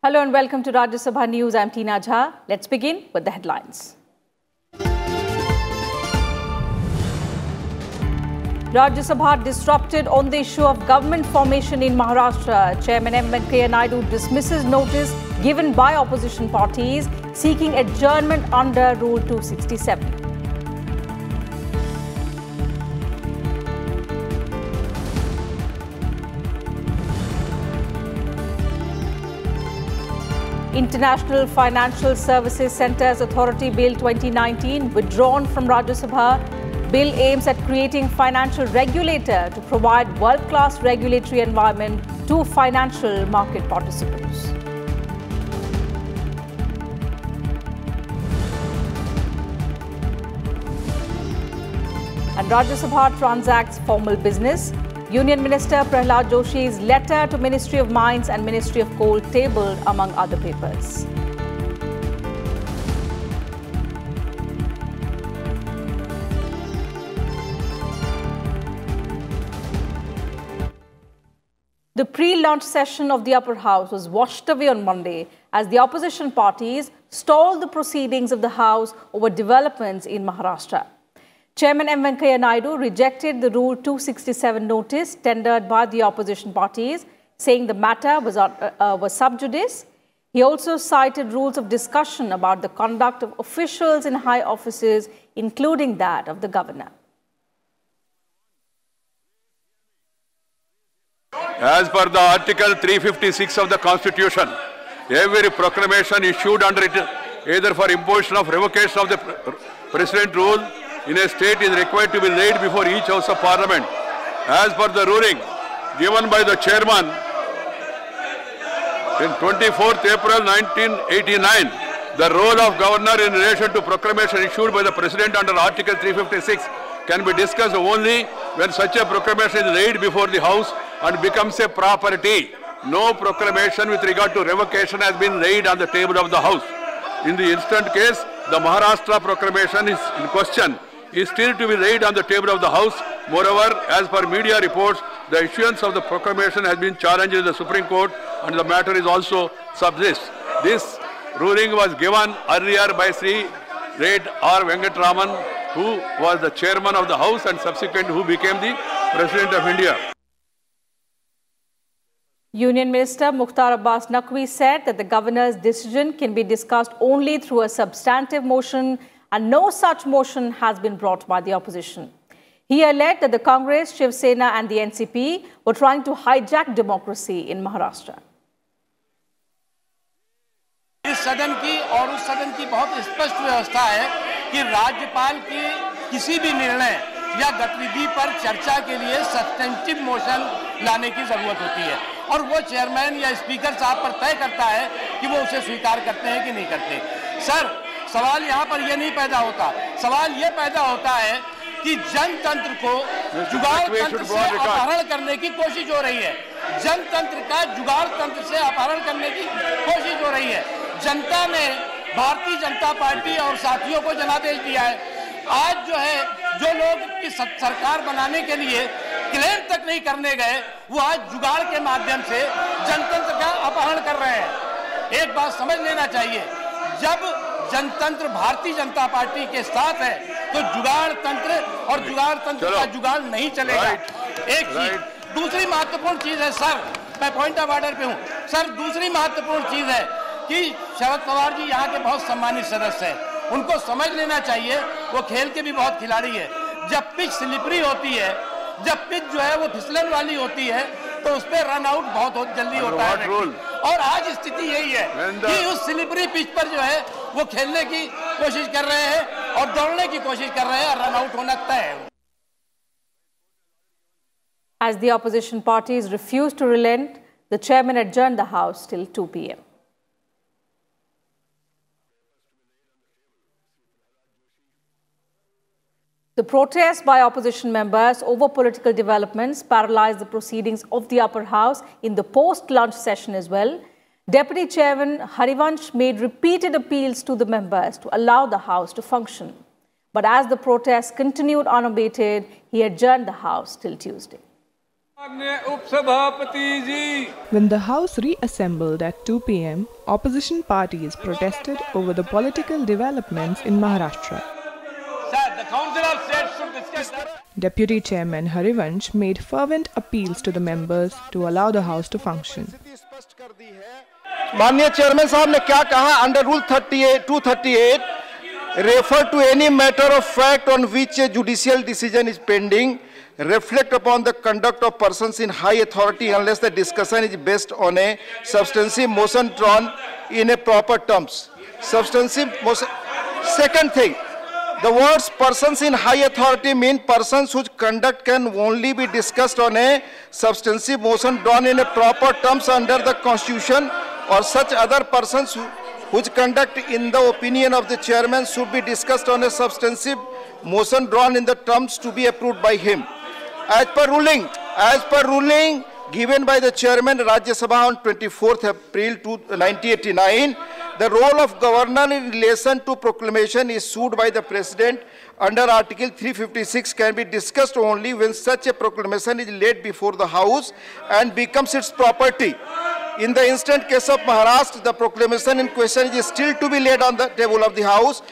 Hello and welcome to Rajya Sabha News. I'm Tina Jha. Let's begin with the headlines. Rajya Sabha disrupted on the issue of government formation in Maharashtra. Chairman M. Venkaiah Naidu dismisses notice given by opposition parties seeking adjournment under Rule 267. International Financial Services Centres Authority Bill 2019 withdrawn from Rajya Sabha. Bill aims at creating financial regulator to provide world-class regulatory environment to financial market participants. And Rajya Sabha transacts formal business. Union Minister Prahlad Joshi's letter to Ministry of Mines and Ministry of Coal tabled among other papers. The pre-lunch session of the upper house was washed away on Monday as the opposition parties stalled the proceedings of the house over developments in Maharashtra. Chairman M. Venkaiah Naidu rejected the Rule 267 notice tendered by the opposition parties, saying the matter was sub judice. He also cited rules of discussion about the conduct of officials in high offices, including that of the governor. As per the Article 356 of the Constitution, every proclamation issued under it, either for imposition of revocation of the President rule in a state, is required to be laid before each House of Parliament. As per the ruling given by the Chairman in 24th April 1989, the role of Governor in relation to proclamation issued by the President under Article 356 can be discussed only when such a proclamation is laid before the House and becomes a property. No proclamation with regard to revocation has been laid on the table of the House. In the instant case, the Maharashtra proclamation is in question is still to be laid on the table of the House. Moreover, as per media reports, the issuance of the proclamation has been challenged in the Supreme Court and the matter is also sub judice. This ruling was given earlier by Sri Red R. Venkatraman, who was the chairman of the House and subsequent who became the President of India. Union Minister Mukhtar Abbas Naqvi said that the governor's decision can be discussed only through a substantive motion, and no such motion has been brought by the opposition. He alleged that the Congress, Shiv Sena and the NCP were trying to hijack democracy in Maharashtra. इस सदन की और उस सदन की बहुत स्पष्ट व्यवस्था है कि राज्यपाल की किसी भी निर्णय या गतिविधि पर चर्चा के लिए सब्स्टेंटिव मोशन लाने की जरूरत होती है और वो चेयरमैन या स्पीकर साहब पर तय करता है कि वो उसे स्वीकार करते हैं कि नहीं करते। सर, सवाल यहाँ पर ये नहीं पैदा होता, सवाल ये पैदा होता है कि जनतंत्र को जुगाड़ तंत्र से अपहरण करने की कोशिश हो रही है। जनतंत्र का जुगाड़ तंत्र से अपहरण करने की कोशिश हो रही है। जनता ने भारतीय जनता पार्टी और साथियों को जनादेश दिया है। आज जो है, जो लोग की सरकार बनाने के लिए क्लेम तक नहीं करने गए, वो आज जुगाड़ के माध्यम से जनतंत्र का अपहरण कर रहे हैं। एक बात समझ लेना चाहिए, जब जनतंत्र भारतीय जनता पार्टी के साथ है तो जुगाड़ तंत्र और जुगाड़ तंत्र का जुगाड़ नहीं चलेगा। एक चीज, दूसरी महत्वपूर्ण चीज है सर, मैं पॉइंट ऑफ ऑर्डर पे हूँ सर, दूसरी महत्वपूर्ण चीज है कि शरद पवार जी यहाँ के बहुत सम्मानित सदस्य हैं, उनको समझ लेना चाहिए, वो खेल के भी बहुत खिलाड़ी है। जब पिच स्लिपरी होती है, जब पिच जो है वो फिसलन वाली होती है, तो उस पर रन आउट बहुत जल्दी होता है और आज स्थिति यही है कि उस स्लिपरी पिच पर जो है वो खेलने की कोशिश कर रहे हैं और दौड़ने की कोशिश कर रहे हैं और रन आउट होना तय है। As the opposition parties refused to relent, the chairman adjourned the House till 2 p.m. The protests by opposition members over political developments paralysed the proceedings of the upper house in the post-lunch session as well. Deputy Chairman Harivansh made repeated appeals to the members to allow the House to function. But as the protests continued unabated, he adjourned the House till Tuesday. When the House reassembled at 2 p.m., opposition parties protested over the political developments in Maharashtra. Deputy Chairman Harivansh made fervent appeals to the members to allow the House to function. माननीय chairman साहब ने क्या कहा? Under rule 238 refer to any matter of fact on which a judicial decision is pending, reflect upon the conduct of persons in high authority unless the discussion is based on a substantive motion drawn in a proper terms. Substantive motion. Second thing, the words persons in high authority mean persons whose conduct can only be discussed on a substantive motion drawn in a proper terms under the Constitution, or such other persons whose conduct in the opinion of the chairman should be discussed on a substantive motion drawn in the terms to be approved by him. As per ruling given by the chairman Rajya Sabha on 24th April 1989, the role of governor in relation to proclamation issued by the president under Article 356 can be discussed only when such a proclamation is laid before the House and becomes its property. In the instant case of Maharashtra, the proclamation in question is still to be laid on the table of the House.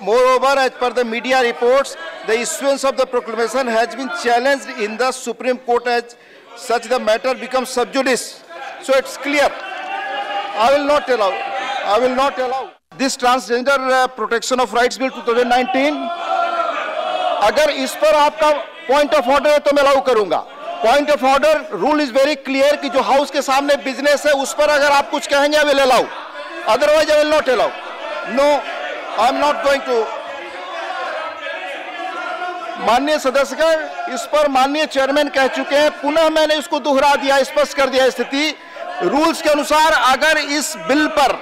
Moreover, as per the media reports, the issuance of the proclamation has been challenged in the Supreme Court, as such the matter becomes sub judice. So it's clear. I will not allow. This Transgender Protection of Rights Bill 2019, अगर इस पर आपका point of order है तो मैं allow करूँगा. Point of order, rule is very clear कि जो हाउस के सामने बिजनेस है उस पर अगर आप कुछ कहेंगे I will allow. Otherwise I will not allow. No, I am not going to. माननीय सदस्यगण, इस पर माननीय चेयरमैन कह चुके हैं, पुनः मैंने इसको दोहरा दिया, स्पष्ट कर दिया स्थिति. रूल्स के अनुसार अगर इस बिल पर,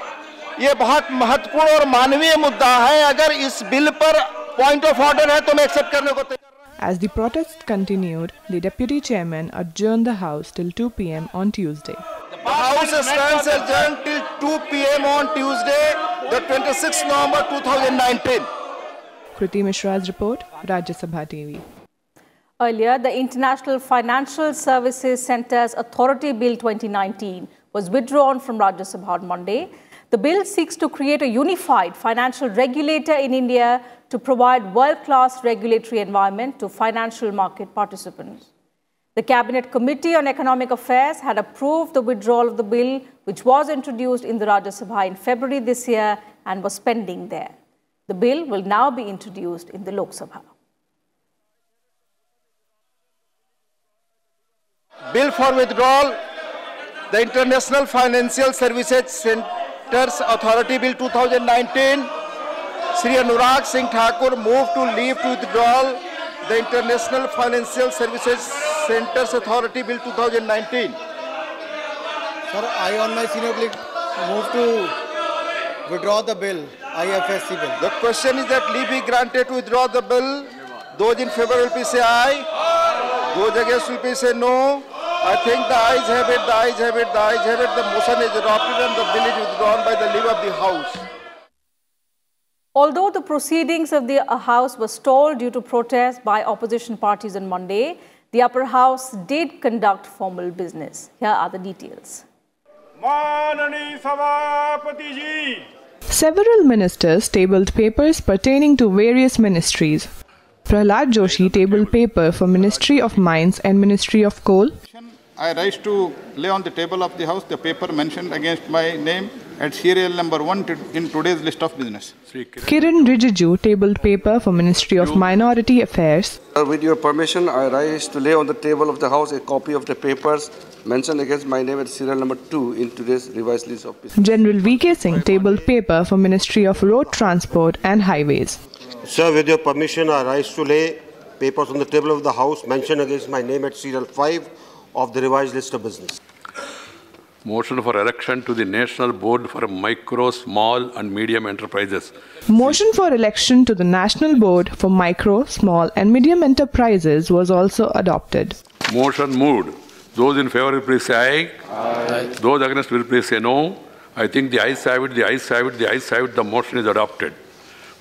यह बहुत महत्वपूर्ण और मानवीय मुद्दा है, अगर इस बिल पर पॉइंट ऑफ ऑर्डर है तो मैं एक्सेप्ट करने को तैयार. As the protest continued, the deputy chairman adjourned the House till 2 p.m. on Tuesday. The House stands adjourned till 2 p.m. on Tuesday, the 26th November 2019. Kriti Mishra's report, Rajya Sabha TV. Earlier, the International Financial Services Centres Authority Bill 2019 was withdrawn from Rajya Sabha on Monday. The bill seeks to create a unified financial regulator in India to provide world-class regulatory environment to financial market participants. The Cabinet Committee on Economic Affairs had approved the withdrawal of the bill, which was introduced in the Rajya Sabha in February this year and was pending there. The bill will now be introduced in the Lok Sabha. Bill for withdrawal, the International Financial Services Centres Authority Bill 2019. Sri Anurag Singh Thakur moved to leave to withdrawal the International Financial Services Centres Authority Bill 2019. Sir, I on my senior colleague move to withdraw the bill, IFSC bill. The question is that leave be granted to withdraw the bill. Those in favor will please say aye. Those against will please say no. I think the ayes have it, the ayes have it, the ayes have it. The motion is adopted and the bill is withdrawn by the leave of the House. Although the proceedings of the House were stalled due to protests by opposition parties on Monday, the upper house did conduct formal business. Here are the details. Several ministers tabled papers pertaining to various ministries. Prahlad Joshi tabled paper for Ministry of Mines and Ministry of Coal. I rise to lay on the table of the House the paper mentioned against my name at serial number 1 in today's list of business. Kiran Rijiju tabled paper for Ministry of Minority Affairs. With your permission, I rise to lay on the table of the House a copy of the papers mentioned against my name at serial number 2 in today's revised list of business. General V.K. Singh tabled paper for Ministry of Road Transport and Highways. Sir, with your permission, I rise to lay papers on the table of the House mentioned against my name at serial 5 of the revised list of business. Motion for election to the National Board for Micro, Small and Medium Enterprises. Motion for election to the National Board for Micro, Small and Medium Enterprises was also adopted. Motion moved. Those in favor will please say aye. Aye. Those against will please say no. I think the ayes have it, the ayes have it, the ayes have it. The motion is adopted.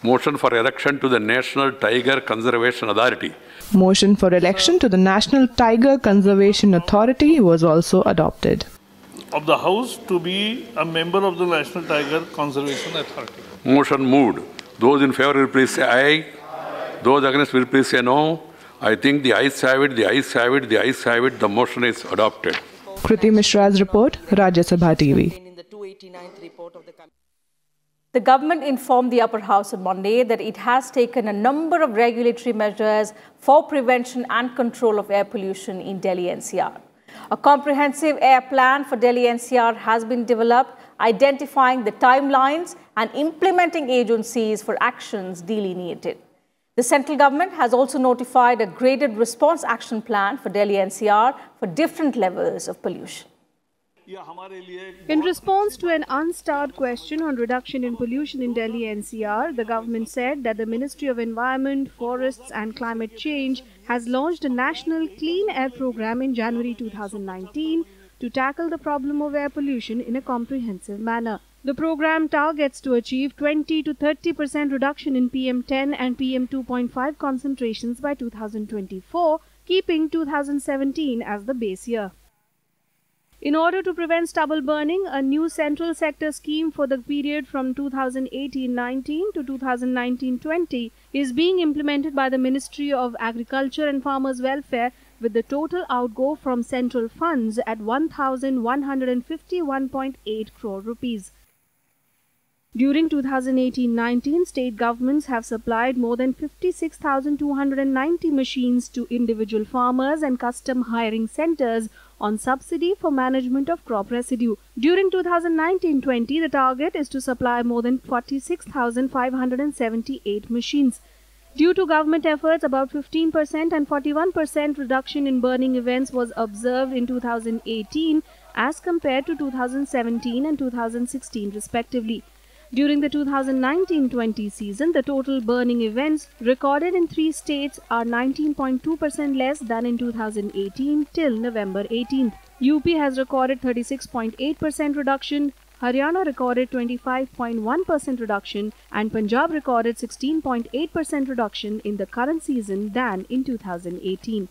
Motion for election to the National Tiger Conservation Authority. Motion for election to the National Tiger Conservation Authority was also adopted. Of the House to be a member of the National Tiger Conservation Authority. Motion moved. Those in favor will please say aye. Those against will please say no. I think the ayes have it, the ayes have it, the ayes have it. The motion is adopted. Kriti Mishra's report, Rajya Sabha TV. The government informed the Upper House on Monday that it has taken a number of regulatory measures for prevention and control of air pollution in Delhi NCR. A comprehensive air plan for Delhi NCR has been developed, identifying the timelines and implementing agencies for actions delineated. The central government has also notified a graded response action plan for Delhi NCR for different levels of pollution. In response to an unstarred question on reduction in pollution in Delhi NCR, the government said that the Ministry of Environment, Forests and Climate Change has launched a national clean air program in January 2019 to tackle the problem of air pollution in a comprehensive manner. The program targets to achieve 20 to 30% reduction in PM10 and PM2.5 concentrations by 2024, keeping 2017 as the base year. In order to prevent stubble burning, a new central sector scheme for the period from 2018-19 to 2019-20 is being implemented by the Ministry of Agriculture and Farmers Welfare, with the total outgo from central funds at 1,151.8 crore rupees. During 2018-19, state governments have supplied more than 56,290 machines to individual farmers and custom hiring centers on subsidy for management of crop residue. During 2019-20, the target is to supply more than 46,578 machines. Due to government efforts, about 15% and 41% reduction in burning events was observed in 2018 as compared to 2017 and 2016 respectively. During the 2019-20 season, the total burning events recorded in 3 states are 19.2% less than in 2018 till November 18th. UP has recorded 36.8% reduction, Haryana recorded 25.1% reduction and Punjab recorded 16.8% reduction in the current season than in 2018.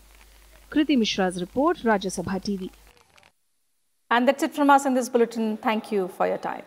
Kriti Mishra's report, Rajya Sabha TV. And that's it from us in this bulletin. Thank you for your time.